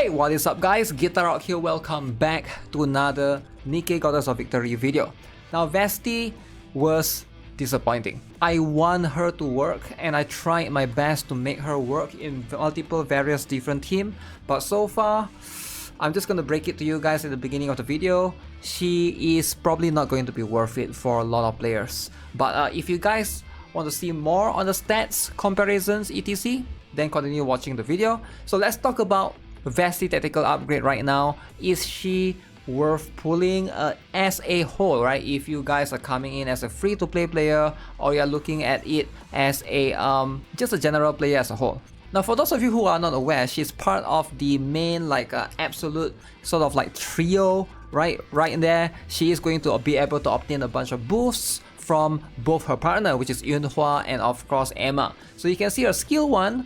Hey, what is up guys, GuitarRock here, welcome back to another Nikke Goddess of Victory video. Now Vestie was disappointing. I want her to work and I tried my best to make her work in multiple various different teams, but so far, I'm just gonna break it to you guys at the beginning of the video. She is probably not going to be worth it for a lot of players. But if you guys want to see more on the stats, comparisons, etc, then continue watching the video. So let's talk about Vestie tactical upgrade right now. Is she worth pulling as a whole, right? If you guys are coming in as a free-to-play player or you're looking at it as a just a general player as a whole. Now for those of you who are not aware, she's part of the main absolute sort of like trio, right in there. She is going to be able to obtain a bunch of boosts from both her partner, which is Yunhua, and of course Emma. So you can see her skill 1,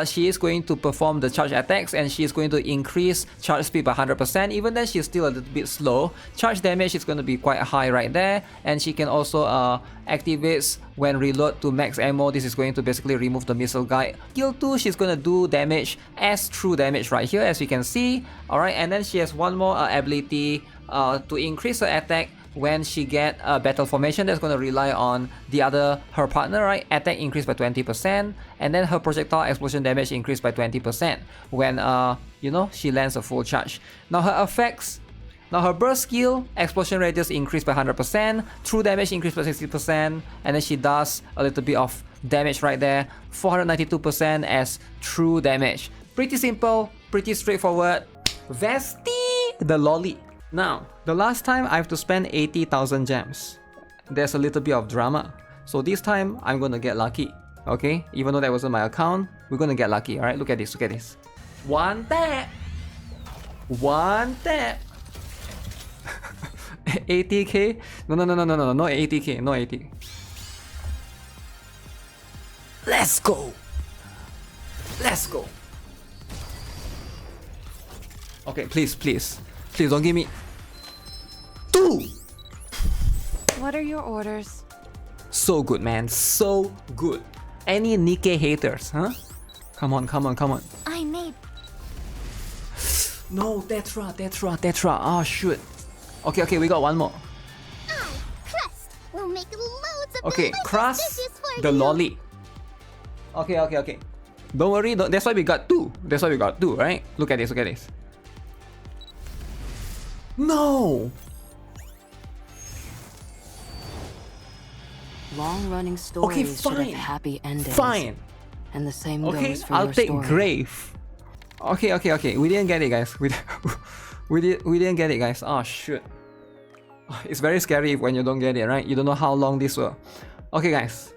she is going to perform the charge attacks and she is going to increase charge speed by 100%. Even then she's still a little bit slow. Charge damage is going to be quite high right there, and she can also activates when reload to max ammo. This is going to basically remove the missile guide. Skill 2, she's going to do damage as true damage right here, as you can see. Alright, and then she has one more ability to increase her attack when she get a battle formation. That's going to rely on her partner, right? Attack increased by 20%, and then her projectile explosion damage increased by 20% when she lands a full charge. Now her effects, her burst skill, explosion radius increased by 100%, true damage increased by 60%, and then she does a little bit of damage right there, 492% as true damage. Pretty simple, pretty straightforward. Vestie the lolly. Now, the last time I have to spend 80,000 gems. There's a little bit of drama. So this time, I'm gonna get lucky. Okay? Even though that wasn't my account, we're gonna get lucky. Alright, look at this, look at this. One tap! One tap! 80k? No, no 80k, no 80. Let's go! Let's go! Okay, please, please. Please don't give me 2! What are your orders? So good, man. So good. Any Nikke haters, huh? Come on, come on, come on. I made... No, Tetra. Oh, shoot. Okay, we got one more. Crust will make loads of Okay, Crust the you. lolly. Okay. Don't worry, that's why we got 2. That's why we got 2, right? Look at this, look at this. No! Long-running stories should have happy endings. Fine. And the same Okay, goes for I'll your take story. Grave. Okay. We didn't get it, guys. We didn't get it, guys. Oh, shoot. It's very scary when you don't get it, right? You don't know how long this will. Okay, guys.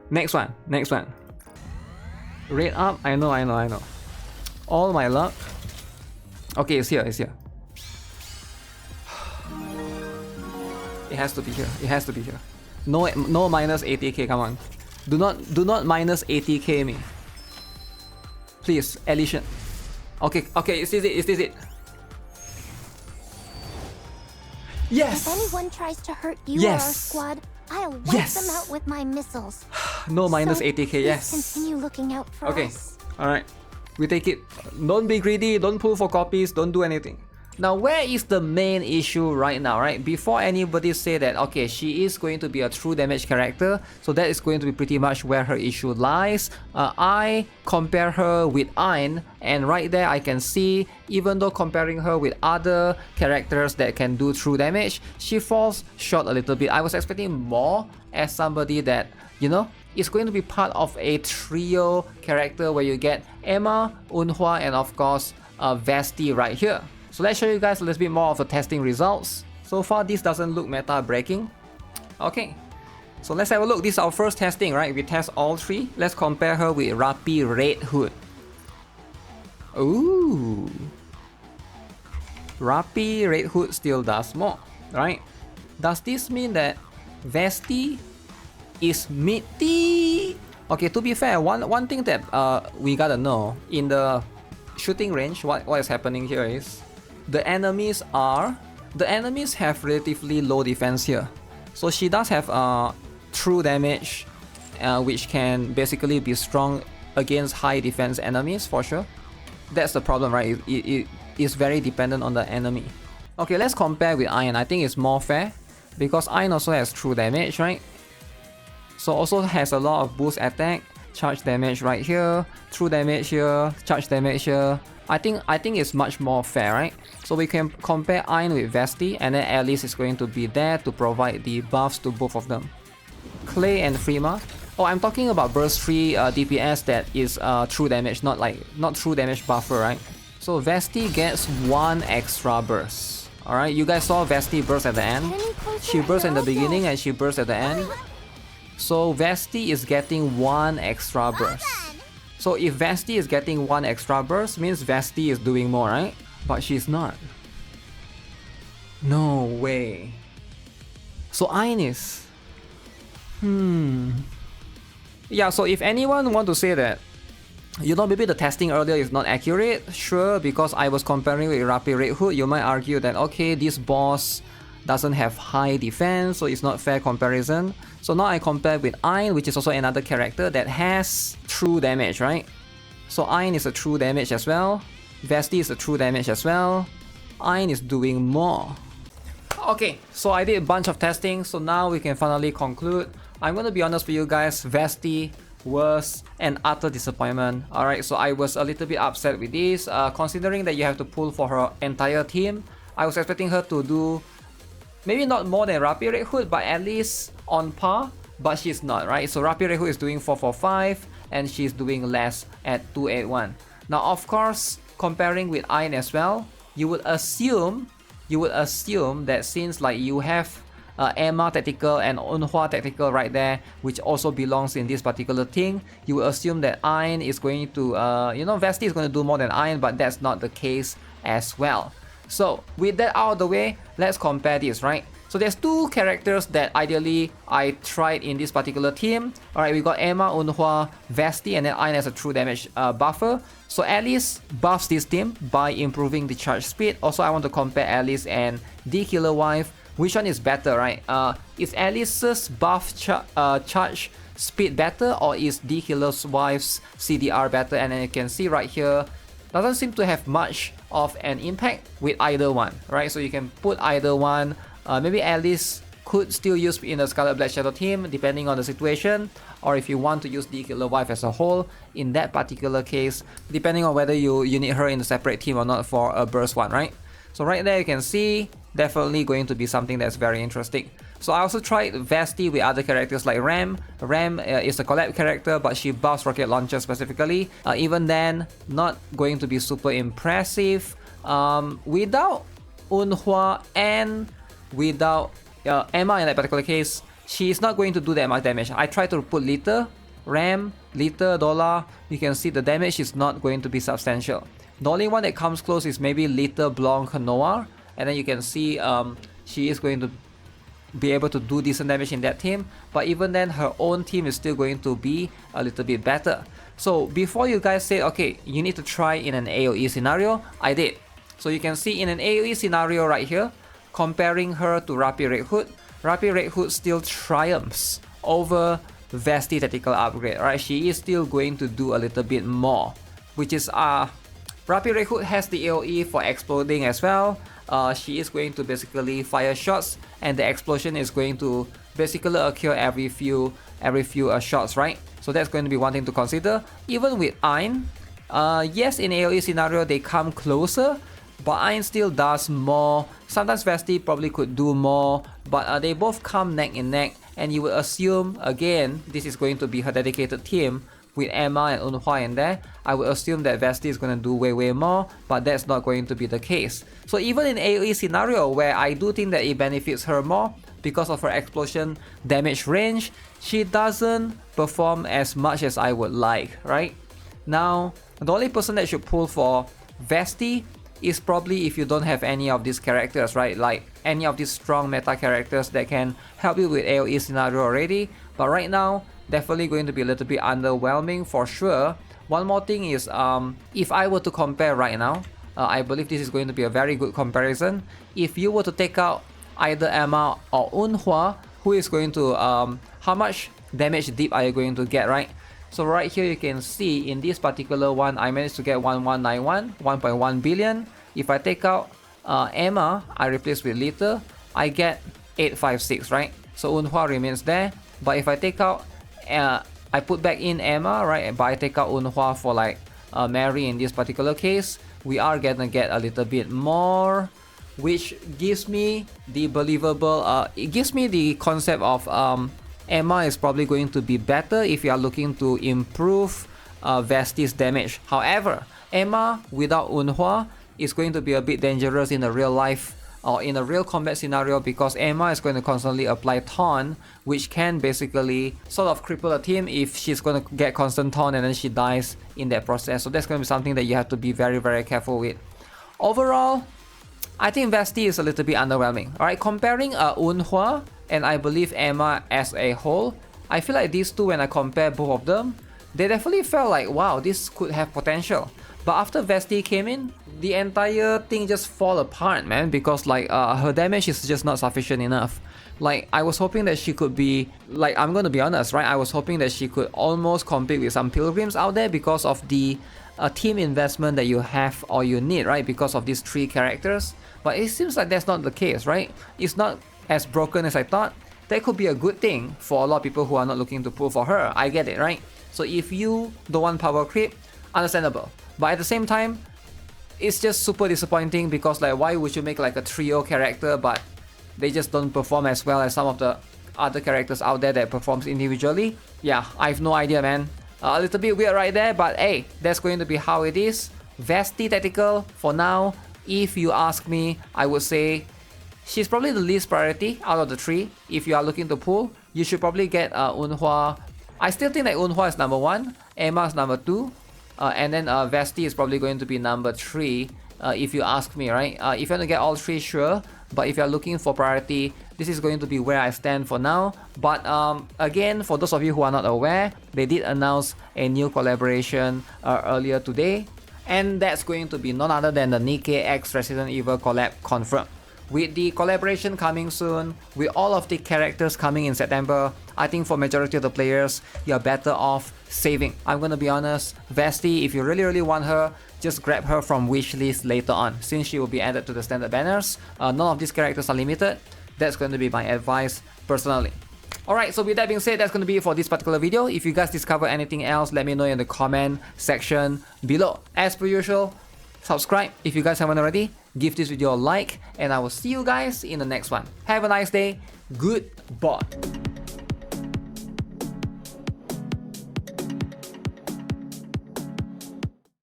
Next one. Rate up. I know. All my luck. Okay, it's here. It has to be here. No minus 80k, come on. Do not minus 80k me. Please, Elysion. Okay, is this it? Yes! If anyone tries to hurt you or our squad, I'll wipe them out with my missiles. No minus So 80k, yes. Continue looking out for us. Alright. We take it. Don't be greedy, don't pull for copies, don't do anything. Now, where is the main issue right now, right? Before anybody say that, okay, she is going to be a true damage character, so that is going to be pretty much where her issue lies. I compare her with Ayn, and right there I can see, even though comparing her with other characters that can do true damage, she falls short a little bit. I was expecting more as somebody that, is going to be part of a trio character where you get Emma, Yunhua, and of course, Vestie right here. So let's show you guys a little bit more of the testing results. So far, this doesn't look meta breaking. Okay, so let's have a look. This is our first testing, right? We test all 3. Let's compare her with Rapi Red Hood. Ooh. Rapi Red Hood still does more, right? Does this mean that Vestie is mid-T? Okay, to be fair, one thing that we gotta know, in the shooting range, what is happening here is the enemies have relatively low defense here. So she does have true damage, which can basically be strong against high defense enemies for sure. That's the problem, right? It is very dependent on the enemy. Okay, let's compare with Iron. I think it's more fair because Iron also has true damage, right? So also has a lot of boost attack, charge damage right here, true damage here, charge damage here. I think it's much more fair, right? So we can compare Iron with Vestie, and then Alice is going to be there to provide the buffs to both of them. Clay and Freema. Oh, I'm talking about burst 3 DPS that is true damage, not true damage buffer, right? So Vestie gets 1 extra burst. Alright, you guys saw Vestie burst at the end. She burst in the beginning and she burst at the end. So Vestie is getting 1 extra burst. So if Vestie is getting 1 extra burst, means Vestie is doing more, right? But she's not. No way. So Ayn is... Yeah, so if anyone want to say that, you know, maybe the testing earlier is not accurate, sure, because I was comparing with Rapid Red Hood, you might argue that, okay, this boss doesn't have high defense, so it's not fair comparison. So now I compare with Ayn, which is also another character that has true damage, right? So Ayn is a true damage as well. Vestie is a true damage as well. Ayn is doing more. Okay, so I did a bunch of testing, so now we can finally conclude. I'm gonna be honest with you guys, Vestie was an utter disappointment. Alright, so I was a little bit upset with this, considering that you have to pull for her entire team. I was expecting her to do maybe not more than Rapid Red Hood, but at least on par, but she's not, right? So Rapid Red Hood is doing 445 and she's doing less at 281. Now of course, comparing with Ayn as well, you would assume that since like you have Emma tactical and Eunhwa tactical right there, which also belongs in this particular thing, you would assume that Ayn is going to, Vestie is going to do more than Ayn, but that's not the case as well. So with that out of the way, let's compare this, right? So there's 2 characters that ideally I tried in this particular team. Alright, we got Emma, Eunhwa, Vestie, and then Ayn as a true damage buffer. So Alice buffs this team by improving the charge speed. Also, I want to compare Alice and D Killer Wife. Which one is better, right? Is Alice's buff charge speed better, or is D Killer Wife's CDR better? And then you can see right here, doesn't seem to have much of an impact with either one, right? So you can put either one. Maybe Alice could still use in the Scarlet Black Shadow team depending on the situation, or if you want to use the Killer Wife as a whole in that particular case, depending on whether you need her in a separate team or not for a burst one, right? So right there you can see, definitely going to be something that's very interesting. So I also tried Vestie with other characters like Ram. Ram is a collab character, but she buffs rocket launcher specifically. Even then, not going to be super impressive. Without Eunhwa and without Emma in that particular case, she's not going to do that much damage. I tried to put Lita, Ram, Lita, Dola. You can see the damage is not going to be substantial. The only one that comes close is maybe Lita, Blanc, Noir. And then you can see she is going to be able to do decent damage in that team, but even then her own team is still going to be a little bit better. So before you guys say, okay, you need to try in an AoE scenario, I did. So you can see in an AoE scenario right here, comparing her to Rapid Red Hood, Rapid Red Hood still triumphs over Vestie tactical upgrade, right? She is still going to do a little bit more, which is Rapid Red Hood has the AoE for exploding as well. She is going to basically fire shots, and the explosion is going to basically occur every few shots, right? So that's going to be one thing to consider. Even with Ayn, yes, in AoE scenario they come closer, but Ayn still does more. Sometimes Vestie probably could do more, but they both come neck and neck, and you would assume, again, this is going to be her dedicated team with Emma and Eunhwa in there. I would assume that Vestie is going to do way more, but that's not going to be the case. So even in AoE scenario where I do think that it benefits her more because of her explosion damage range, she doesn't perform as much as I would like, right? Now, the only person that should pull for Vestie is probably if you don't have any of these characters, right? Like any of these strong meta characters that can help you with AoE scenario already. But right now, definitely going to be a little bit underwhelming for sure. One more thing is, if I were to compare right now, I believe this is going to be a very good comparison. If you were to take out either Emma or Eunhwa, who is going to, how much damage dip are you going to get, right? So right here you can see in this particular one I managed to get 1191, 1.1 billion. If I take out Emma, I replace with Little, I get 856, right? So Eunhwa remains there. But if I take out, I put back in Emma, right? But I take out Eunhwa for like Mary in this particular case, we are gonna get a little bit more, which gives me the believable, it gives me the concept of Emma is probably going to be better if you are looking to improve Vestie's damage. However, Emma without Eunhwa is going to be a bit dangerous in a real life or in a real combat scenario, because Emma is going to constantly apply taunt, which can basically sort of cripple a team if she's going to get constant taunt and then she dies in that process. So that's going to be something that you have to be very, very careful with. Overall, I think Vestie is a little bit underwhelming. Alright, comparing Eunhwa and I believe Emma as a whole, I feel like these two, when I compare both of them, they definitely felt like, wow, this could have potential. But after Vestie came in, the entire thing just fall apart, man, because like her damage is just not sufficient enough. Like, I was hoping that she could be, like, I'm gonna be honest, right? I was hoping that she could almost compete with some pilgrims out there because of the team investment that you have or you need, right? Because of these 3 characters. But it seems like that's not the case, right? It's not as broken as I thought. That could be a good thing for a lot of people who are not looking to pull for her. I get it, right? So if you don't want power creep, understandable. But at the same time, it's just super disappointing because like, why would you make like a trio character but they just don't perform as well as some of the other characters out there that performs individually? Yeah, I have no idea, man. A little bit weird right there, but hey, that's going to be how it is. Vestie tactical for now. If you ask me, I would say she's probably the least priority out of the 3. If you are looking to pull, you should probably get Eunhwa. I still think that Eunhwa is number 1, Emma is number 2, and then Vestie is probably going to be number 3 if you ask me, right? If you want to get all 3, sure, but if you're looking for priority, this is going to be where I stand for now. But again, for those of you who are not aware, they did announce a new collaboration earlier today, and that's going to be none other than the Nikke x Resident Evil collab confirmed. With the collaboration coming soon, with all of the characters coming in September, I think for majority of the players, you're better off saving. I'm gonna be honest, Vestie, if you really want her, just grab her from wishlist later on, since she will be added to the standard banners. None of these characters are limited. That's going to be my advice personally. Alright, so with that being said, that's going to be it for this particular video. If you guys discover anything else, let me know in the comment section below. As per usual, subscribe if you guys haven't already, give this video a like, and I will see you guys in the next one. Have a nice day. Goodbye.